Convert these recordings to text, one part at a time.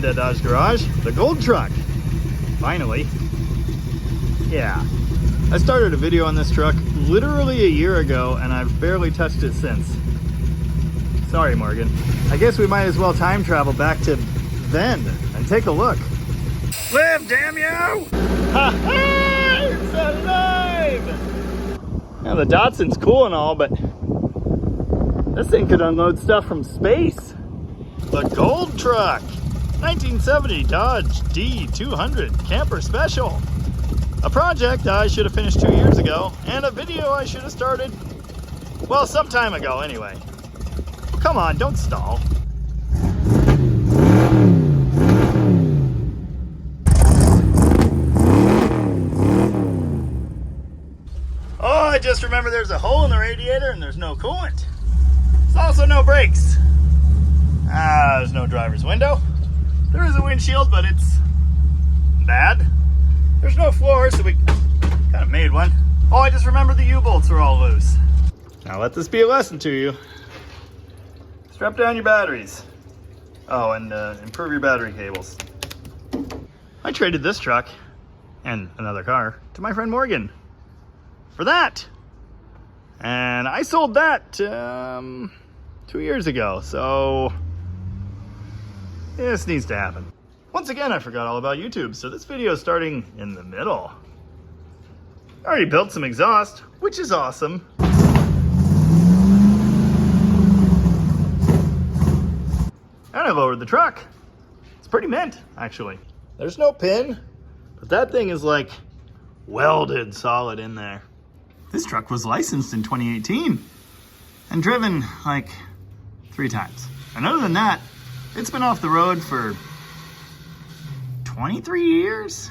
Dad Dodge Garage, the gold truck. Finally. Yeah. I started a video on this truck literally a year ago, and I've barely touched it since. Sorry, Morgan. I guess we might as well time travel back to then and take a look. Live, damn you! Ha ha! It's alive! Now the Datsun's cool and all, but this thing could unload stuff from space. The gold truck! 1970 Dodge D200 Camper Special. A project I should have finished 2 years ago, and a video I should have started, well, some time ago anyway. Come on, don't stall. Oh, I just remember there's a hole in the radiator and there's no coolant. There's also no brakes. There's no driver's window. There is a windshield, but it's bad. There's no floor, so we kind of made one. Oh, I just remember the U-bolts are all loose. Now let this be a lesson to you. Strap down your batteries. Oh, and improve your battery cables. I traded this truck and another car to my friend Morgan for that. And I sold that 2 years ago, so this needs to happen. Once again, I forgot all about YouTube, so this video is starting in the middle. I already built some exhaust, which is awesome. And I lowered the truck. It's pretty mint, actually. There's no pin, but that thing is like welded solid in there. This truck was licensed in 2018 and driven like 3 times. And other than that, it's been off the road for 23 years.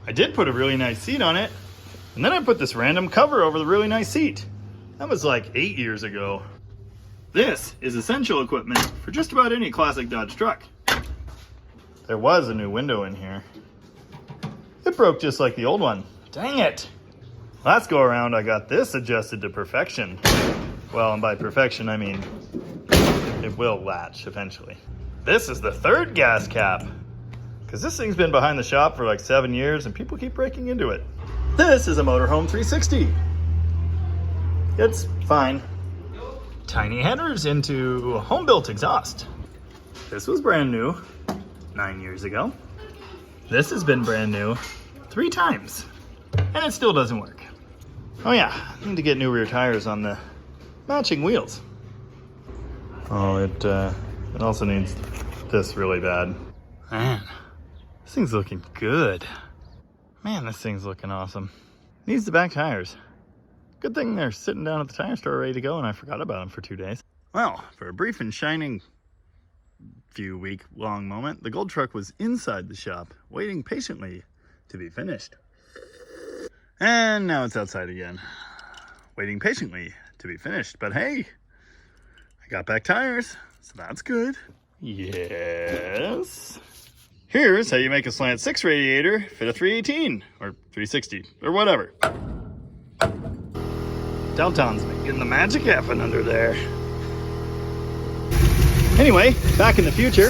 I did put a really nice seat on it, and then I put this random cover over the really nice seat. That was like 8 years ago. This is essential equipment for just about any classic Dodge truck. There was a new window in here. It broke just like the old one. Dang it. Last go around, I got this adjusted to perfection. Well, and by perfection, I mean it will latch eventually. This is the 3rd gas cap, because this thing's been behind the shop for like 7 years and people keep breaking into it. This is a motorhome 360. It's fine. Tiny headers into home-built exhaust. This was brand new 9 years ago. This has been brand new 3 times, and it still doesn't work. Oh yeah, I need to get new rear tires on the matching wheels. Oh, it also needs this really bad. Man, this thing's looking good. Man, this thing's looking awesome. Needs the back tires. Good thing they're sitting down at the tire store ready to go, and I forgot about them for 2 days. Well, for a brief and shining few week-long moment, the gold truck was inside the shop, waiting patiently to be finished. And now it's outside again, waiting patiently to be finished. But hey, I got back tires, so that's good. Yes. Here's how you make a slant 6 radiator fit a 318 or 360 or whatever. Delton's making the magic happen under there. Anyway, back in the future.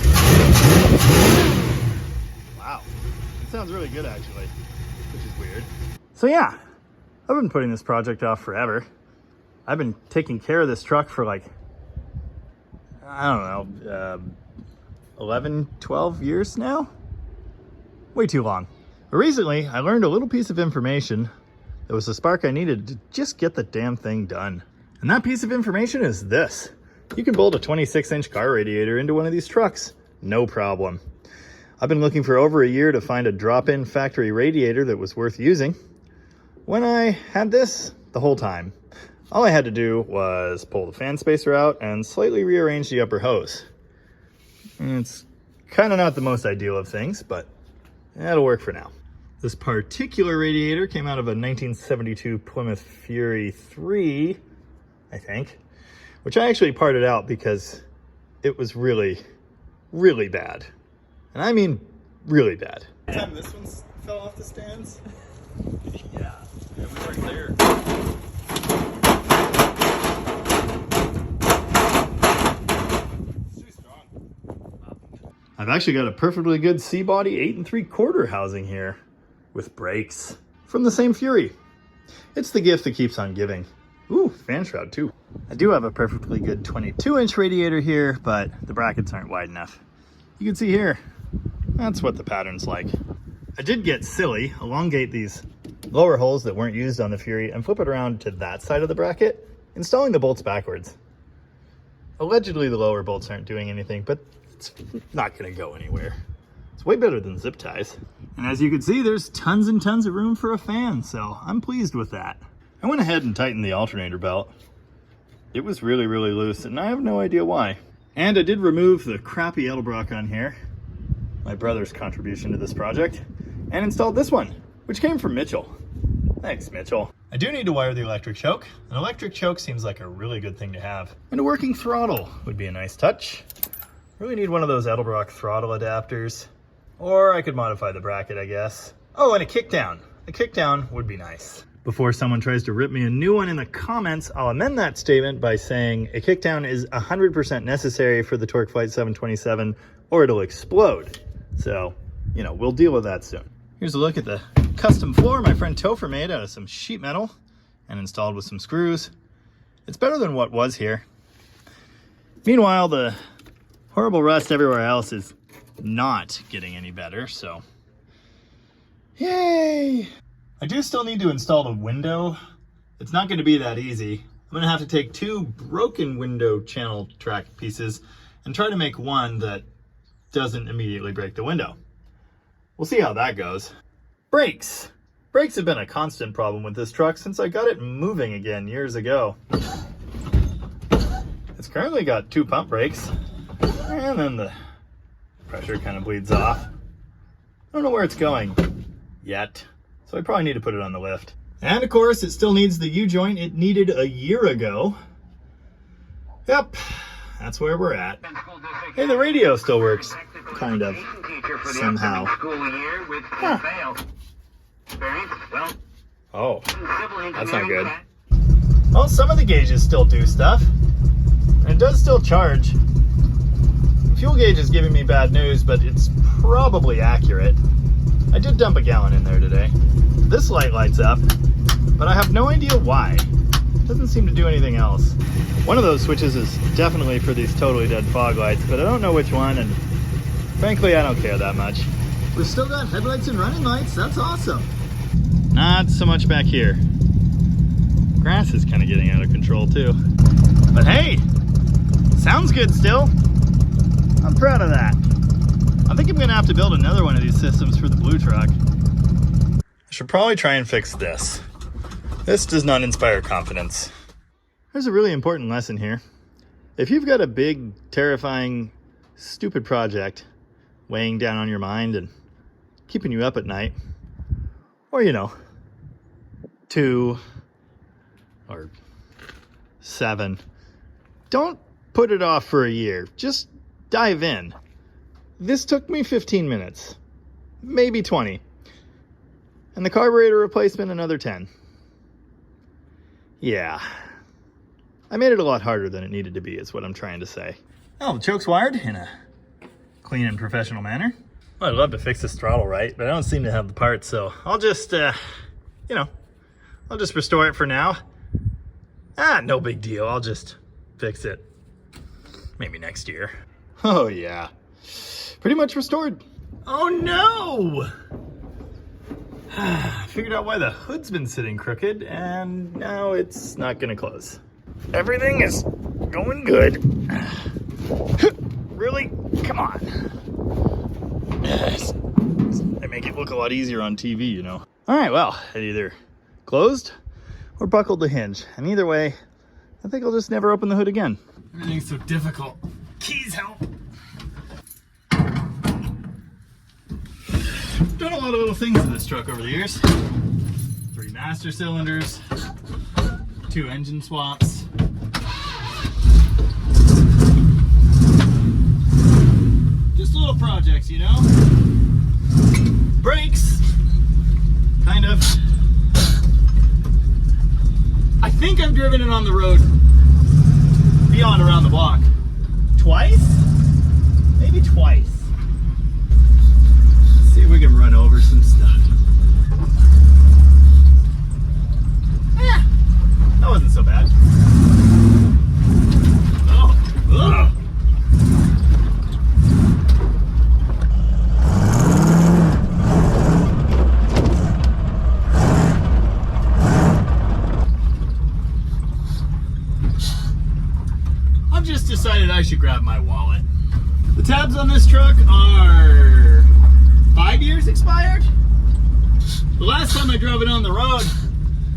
Wow, that sounds really good actually, which is weird. So yeah, I've been putting this project off forever. I've been taking care of this truck for like, I don't know, 11, 12 years now? Way too long. But recently, I learned a little piece of information that was the spark I needed to just get the damn thing done. And that piece of information is this. You can bolt a 26-inch car radiator into one of these trucks, no problem. I've been looking for over a year to find a drop-in factory radiator that was worth using. When I had this, the whole time, all I had to do was pull the fan spacer out and slightly rearrange the upper hose. And it's kind of not the most ideal of things, but that'll work for now. This particular radiator came out of a 1972 Plymouth Fury 3, I think, which I actually parted out because it was really, really bad. And I mean really bad. Time this one fell off the stands? Yeah, we weren't there. I've actually got a perfectly good C-body 8 3/4 housing here with brakes from the same Fury. It's the gift that keeps on giving. Ooh, fan shroud too. I do have a perfectly good 22-inch radiator here, but the brackets aren't wide enough. You can see here, that's what the pattern's like. I did get silly, elongate these lower holes that weren't used on the Fury and flip it around to that side of the bracket, installing the bolts backwards. Allegedly the lower bolts aren't doing anything, but it's not gonna go anywhere. It's way better than zip ties. And as you can see, there's tons and tons of room for a fan, so I'm pleased with that. I went ahead and tightened the alternator belt. It was really, really loose, and I have no idea why. And I did remove the crappy Edelbrock on here, my brother's contribution to this project, and installed this one, which came from Mitchell. Thanks, Mitchell. I do need to wire the electric choke. An electric choke seems like a really good thing to have. And a working throttle would be a nice touch. Really need one of those Edelbrock throttle adapters. Or I could modify the bracket, I guess. Oh, and a kickdown. A kickdown would be nice. Before someone tries to rip me a new one in the comments, I'll amend that statement by saying a kickdown is 100% necessary for the Torque Flight 727 or it'll explode. So, you know, we'll deal with that soon. Here's a look at the custom floor my friend Topher made out of some sheet metal and installed with some screws. It's better than what was here. Meanwhile, the horrible rust everywhere else is not getting any better, so yay! I do still need to install the window. It's not going to be that easy. I'm going to have to take 2 broken window channel track pieces and try to make one that doesn't immediately break the window. We'll see how that goes. Brakes. Brakes have been a constant problem with this truck since I got it moving again years ago. It's currently got 2 pump brakes, and then the pressure kind of bleeds off. I don't know where it's going yet, so I probably need to put it on the lift. And of course, it still needs the U-joint it needed a year ago. Yep, that's where we're at. Hey, the radio still works, kind of, somehow. Huh. Oh, that's not good. Well, some of the gauges still do stuff, and it does still charge. The fuel gauge is giving me bad news, but it's probably accurate. I did dump a gallon in there today. This light lights up, but I have no idea why. It doesn't seem to do anything else. One of those switches is definitely for these totally dead fog lights, but I don't know which one, and frankly, I don't care that much. We've still got headlights and running lights. That's awesome. Not so much back here. Grass is kind of getting out of control too. But hey, sounds good still. I'm proud of that. I think I'm gonna have to build another one of these systems for the blue truck. I should probably try and fix this. This does not inspire confidence. There's a really important lesson here. If you've got a big, terrifying, stupid project weighing down on your mind and keeping you up at night, or, you know, 2 or 7, don't put it off for a year. Just dive in. This took me 15 minutes, maybe 20, and the carburetor replacement another 10. Yeah, I made it a lot harder than it needed to be, is what I'm trying to say. Oh, the choke's wired in a clean and professional manner. Well, I'd love to fix this throttle right, but I don't seem to have the parts, so I'll just, I'll just restore it for now. No big deal, I'll just fix it. Maybe next year. Oh yeah, pretty much restored. Oh no! Figured out why the hood's been sitting crooked, and now it's not gonna close. Everything is going good. Really? Come on. They make it look a lot easier on TV, you know. All right, well, it either closed or buckled the hinge. And either way, I think I'll just never open the hood again. Everything's so difficult. Keys help. Done a lot of little things in this truck over the years. 3 master cylinders, 2 engine swaps. Just little projects, you know? Brakes, kind of. I think I've driven it on the road beyond around the block. Twice? Maybe twice. should grab my wallet. The tabs on this truck are 5 years expired. The last time I drove it on the road,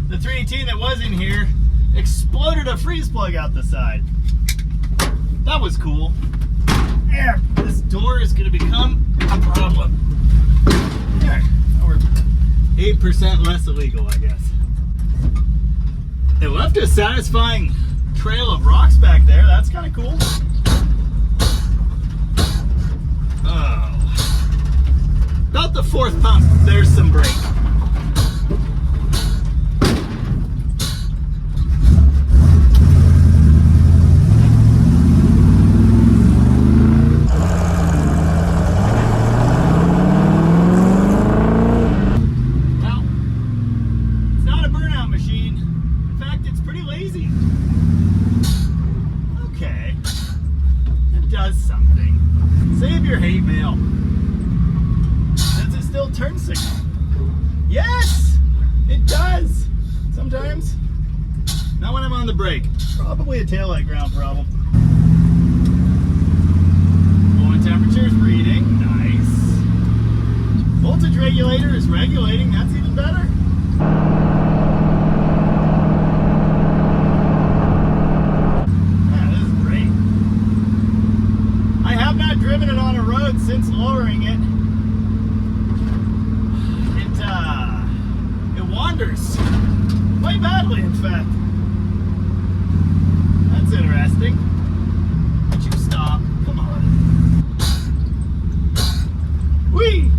the 318 that was in here exploded a freeze plug out the side. That was cool. There, this door is going to become a problem. There, we're 8% less illegal, I guess. It left a satisfying trail of rocks back there. That's kind of cool. Oh. About the fourth pump, there's some brake. Turn signal. Yes, it does. Sometimes. Not when I'm on the brake. Probably a taillight ground problem. Oil temperature is reading. Nice. Voltage regulator is regulating. That's even better. Yeah, this is great. I have not driven it on a road since lowering it. Wanders quite badly, in fact. That's interesting. Would you stop? Come on. Whee!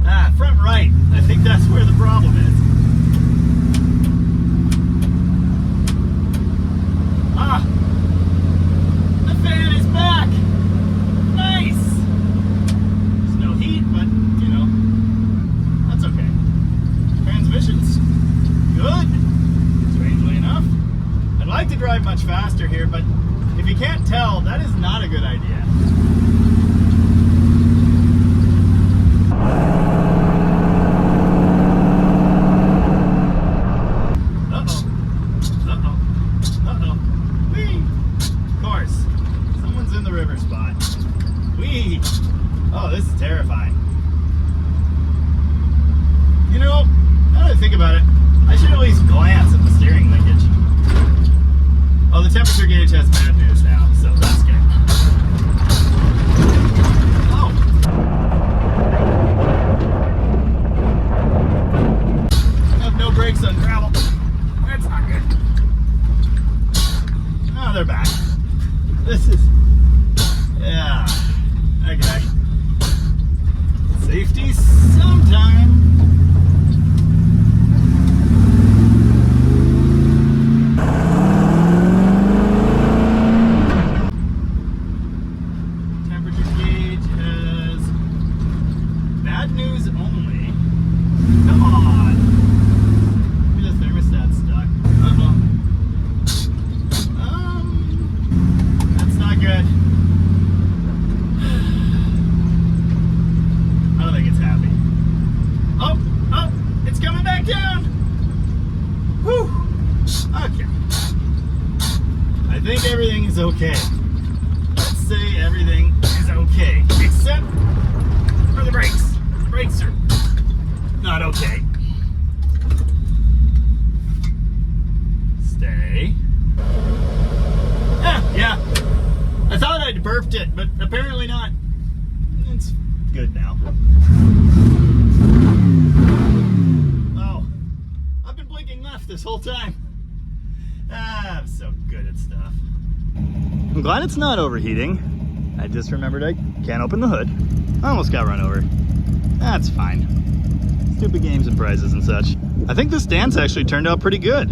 Ah, front right. I think that's where the problem is. Ah! The fan is back! Nice! There's no heat, but, you know, that's okay. Transmission's good, strangely enough. I'd like to drive much faster here, but if you can't tell, that is not a good idea. Uh-oh. Uh-oh. Uh-oh. Whee! Of course. Someone's in the river spot. Whee! Oh, this is terrifying. You know, now that I think about it, I should at least glance at the steering linkage. Oh, the temperature gauge has bad news now, so that's good. Oh! I have no brakes on gravel. That's not good. Oh, they're back. This is... yeah. Okay. Safety sometime. I think everything is okay. Let's say everything is okay, except for the brakes. The brakes are not okay. Stay. Yeah. I thought I'd burped it, but apparently not. It's good now. Oh, I've been blinking left this whole time. I'm so good at stuff. I'm glad it's not overheating. I just remembered I can't open the hood. I almost got run over. That's fine. Stupid games and prizes and such. I think this stance actually turned out pretty good.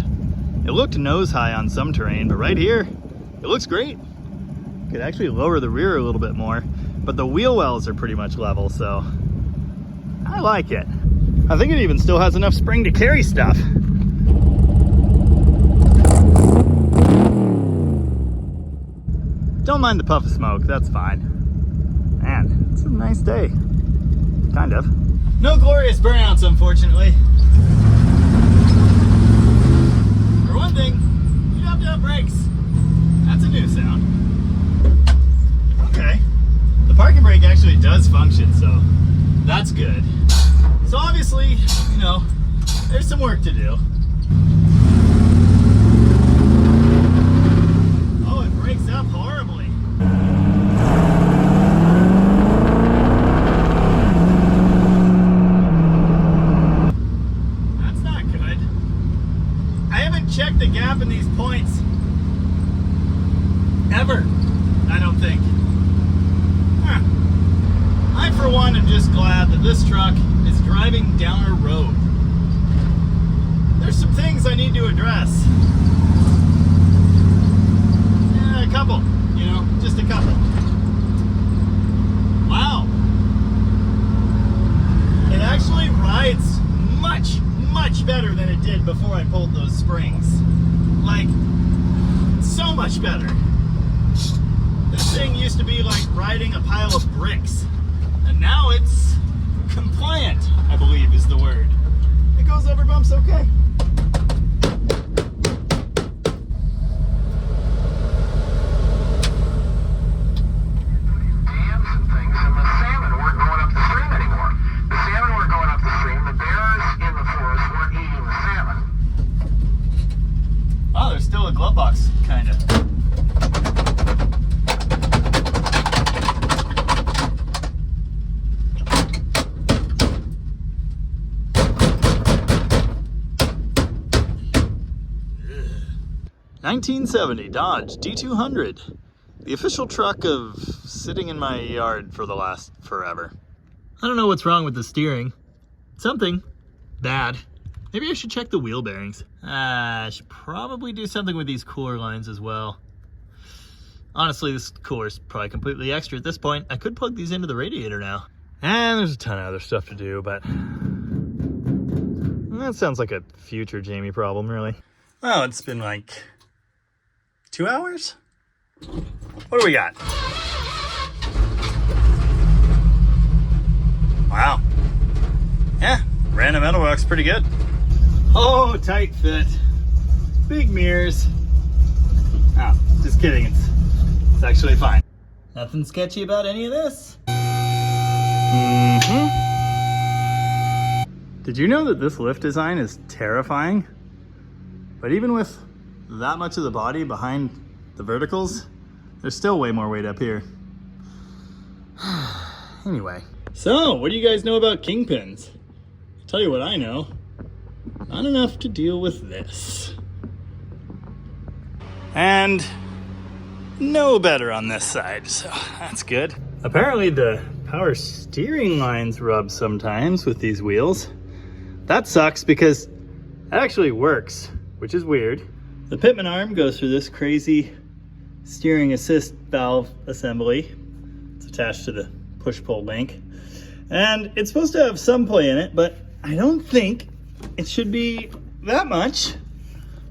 It looked nose high on some terrain, but right here, it looks great. Could actually lower the rear a little bit more, but the wheel wells are pretty much level, so I like it. I think it even still has enough spring to carry stuff. Don't mind the puff of smoke, that's fine. Man, it's a nice day. Kind of. No glorious burnouts, unfortunately. For one thing, you have to have brakes. That's a new sound. parking brake actually does function, so that's good. So obviously, you know, there's some work to do. Oh, it breaks up horribly. That's not good. I haven't checked the gap in these points ever, I don't think. I, for one, am just glad that this truck is driving down a road. There's some things I need to address. Yeah, a couple, you know, just a couple. Wow. It actually rides much, much better than it did before I pulled those springs. Like, so much better. This thing used to be like riding a pile of bricks. And now it's compliant, I believe is the word. It goes over bumps okay. Dams and things, and the salmon weren't going up the stream anymore. The salmon weren't going up the stream. The bears in the forest weren't eating the salmon. Oh, there's still a glove box, kind of. '70 Dodge D200, the official truck of sitting in my yard for the last forever. I don't know what's wrong with the steering. Something bad. Maybe I should check the wheel bearings. I should probably do something with these cooler lines as well. Honestly, this cooler's probably completely extra at this point. I could plug these into the radiator now. And there's a ton of other stuff to do, but that sounds like a future Jamie problem, really. Well, it's been like 2 hours? What do we got? Wow. Yeah, random metal rock's pretty good. Oh, tight fit. Big mirrors. Oh, just kidding. It's actually fine. Nothing sketchy about any of this. Did you know that this lift design is terrifying? But even with that much of the body behind the verticals, there's still way more weight up here. Anyway. So, what do you guys know about kingpins? I'll tell you what I know. Not enough to deal with this. And no better on this side, so that's good. Apparently the power steering lines rub sometimes with these wheels. That sucks because it actually works, which is weird. The pitman arm goes through this crazy steering assist valve assembly. It's attached to the push-pull link. And it's supposed to have some play in it, but I don't think it should be that much.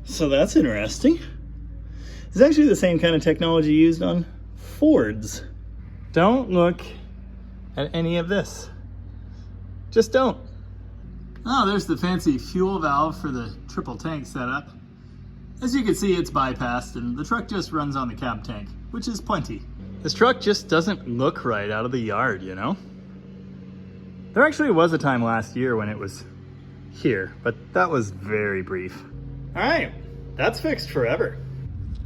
So that's interesting. It's actually the same kind of technology used on Fords. Don't look at any of this. Just don't. Oh, there's the fancy fuel valve for the triple tank setup. As you can see, it's bypassed and the truck just runs on the cab tank, which is plenty. This truck just doesn't look right out of the yard, you know? There actually was a time last year when it was here, but that was very brief. All right, that's fixed forever.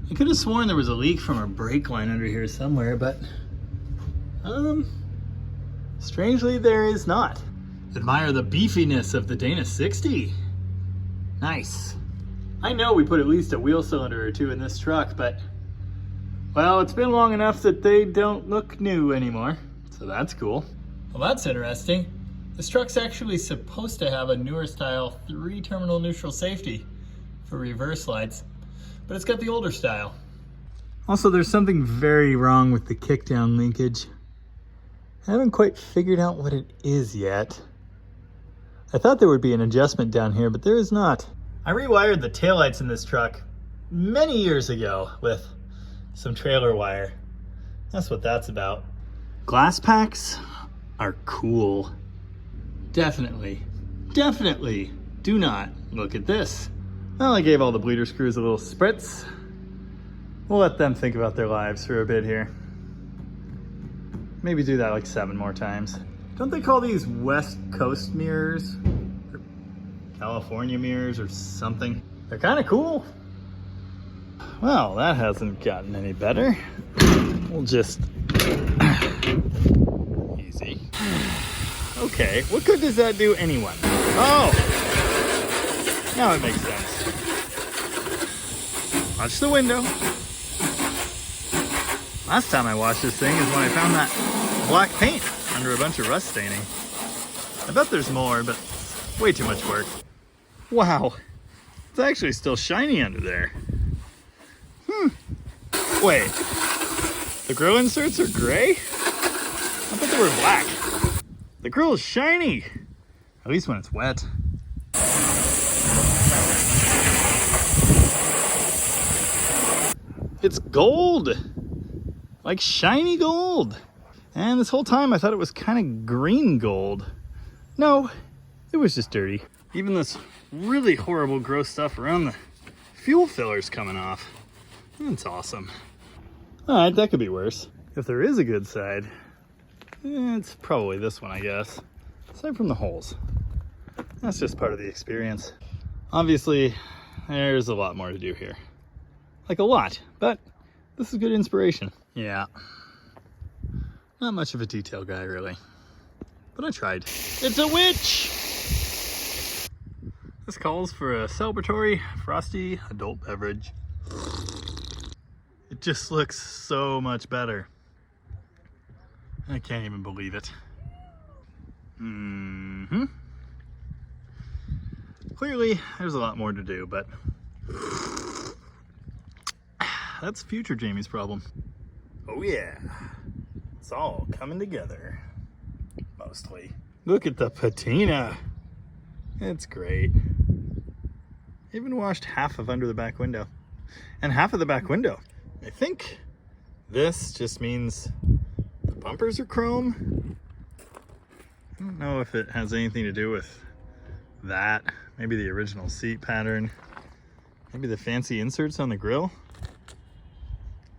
I could have sworn there was a leak from a brake line under here somewhere, but strangely there is not. Admire the beefiness of the Dana 60. Nice. I know we put at least a wheel cylinder or two in this truck, but well, it's been long enough that they don't look new anymore, so that's cool. Well, that's interesting. This truck's actually supposed to have a newer style 3-terminal neutral safety for reverse lights, but it's got the older style. Also, there's something very wrong with the kickdown linkage. I haven't quite figured out what it is yet. I thought there would be an adjustment down here, but there is not. I rewired the taillights in this truck many years ago with some trailer wire. That's what that's about. Glass packs are cool. Definitely do not look at this. Well, I gave all the bleeder screws a little spritz. We'll let them think about their lives for a bit here. Maybe do that like 7 more times. Don't they call these West Coast mirrors? Or California mirrors or something? They're kind of cool. Well, that hasn't gotten any better. We'll just... Easy. Okay, what good does that do anyone? Oh! Now it makes sense. Watch the window. Last time I washed this thing is when I found that black paint under a bunch of rust staining. I bet there's more, but it's way too much work. Wow, it's actually still shiny under there. Wait, the grill inserts are gray? I thought they were black. The grill is shiny, at least when it's wet. It's gold, like shiny gold. And this whole time I thought it was kind of green gold. No, it was just dirty. Even this really horrible gross stuff around the fuel filler's coming off. That's awesome. All right, that could be worse. If there is a good side, it's probably this one, I guess. Aside from the holes. That's just part of the experience. Obviously, there's a lot more to do here. Like a lot, but this is good inspiration. Yeah. Not much of a detail guy, really. But I tried. It's a witch! This calls for a celebratory, frosty adult beverage. It just looks so much better. I can't even believe it. Clearly, there's a lot more to do, but that's future Jamie's problem. Oh yeah, it's all coming together, mostly. Look at the patina. It's great. Even washed half of under the back window and half of the back window. I think this just means the bumpers are chrome. I don't know if it has anything to do with that. Maybe the original seat pattern. Maybe the fancy inserts on the grill.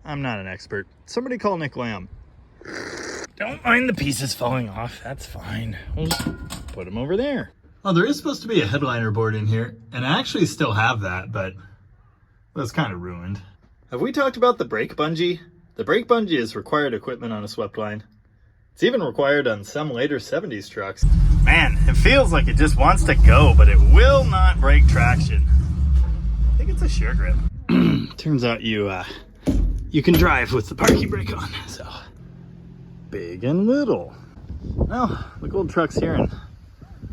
I'm not an expert. Somebody call Nick Lamb. Don't mind the pieces falling off. That's fine. We'll just put them over there. Oh, there is supposed to be a headliner board in here, and I actually still have that, but it's kind of ruined. Have we talked about the brake bungee? The brake bungee is required equipment on a swept line. It's even required on some later 70s trucks. Man, it feels like it just wants to go, but it will not break traction. I think it's a shear grip. Turns out you can drive with the parking brake on, so big and little. Well, the gold truck's here in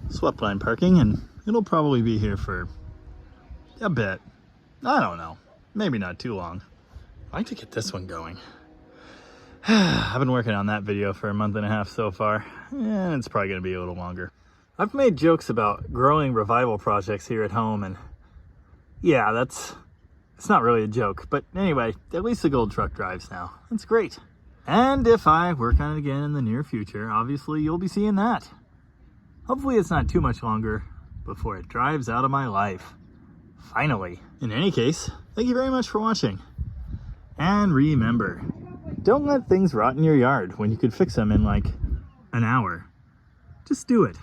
swept line parking, and it'll probably be here for a bit. I don't know, maybe not too long. I'd like to get this one going. I've been working on that video for a month and a half so far, and it's probably gonna be a little longer. I've made jokes about growing revival projects here at home, and yeah, it's not really a joke, but anyway, at least the gold truck drives now. That's great. And if I work on it again in the near future, obviously you'll be seeing that. Hopefully it's not too much longer before it drives out of my life. Finally. In any case, thank you very much for watching. And remember, don't let things rot in your yard when you could fix them in like an hour. Just do it.